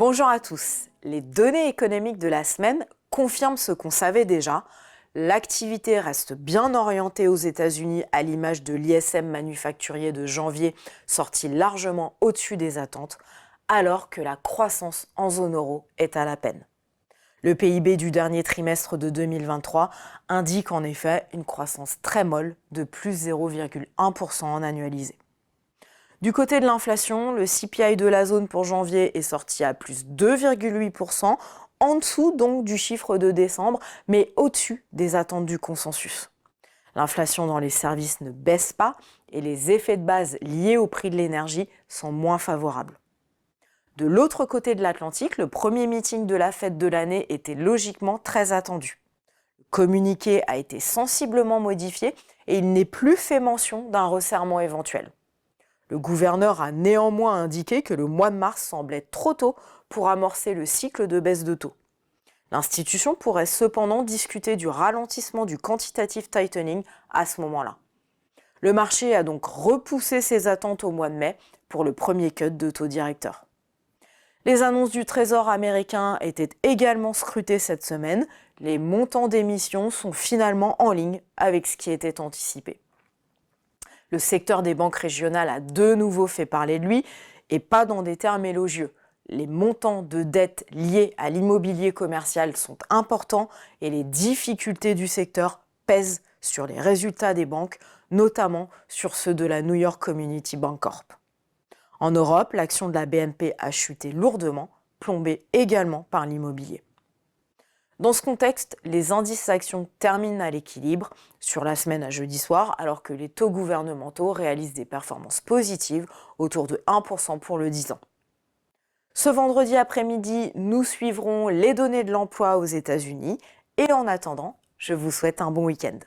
Bonjour à tous. Les données économiques de la semaine confirment ce qu'on savait déjà. L'activité reste bien orientée aux États-Unis à l'image de l'ISM manufacturier de janvier, sorti largement au-dessus des attentes, alors que la croissance en zone euro est à la peine. Le PIB du dernier trimestre de 2023 indique en effet une croissance très molle de plus 0,1% en annualisé. Du côté de l'inflation, le CPI de la zone pour janvier est sorti à plus 2,8%, en dessous donc du chiffre de décembre, mais au-dessus des attentes du consensus. L'inflation dans les services ne baisse pas et les effets de base liés au prix de l'énergie sont moins favorables. De l'autre côté de l'Atlantique, le premier meeting de la Fed de l'année était logiquement très attendu. Le communiqué a été sensiblement modifié et il n'est plus fait mention d'un resserrement éventuel. Le gouverneur a néanmoins indiqué que le mois de mars semblait trop tôt pour amorcer le cycle de baisse de taux. L'institution pourrait cependant discuter du ralentissement du quantitative tightening à ce moment-là. Le marché a donc repoussé ses attentes au mois de mai pour le premier cut de taux directeur. Les annonces du Trésor américain étaient également scrutées cette semaine. Les montants d'émissions sont finalement en ligne avec ce qui était anticipé. Le secteur des banques régionales a de nouveau fait parler de lui, et pas dans des termes élogieux. Les montants de dette liés à l'immobilier commercial sont importants et les difficultés du secteur pèsent sur les résultats des banques, notamment sur ceux de la New York Community Bank Corp. En Europe, l'action de la BNP a chuté lourdement, plombée également par l'immobilier. Dans ce contexte, les indices actions terminent à l'équilibre sur la semaine à jeudi soir, alors que les taux gouvernementaux réalisent des performances positives autour de 1% pour le 10 ans. Ce vendredi après-midi, nous suivrons les données de l'emploi aux États-Unis et en attendant, je vous souhaite un bon week-end.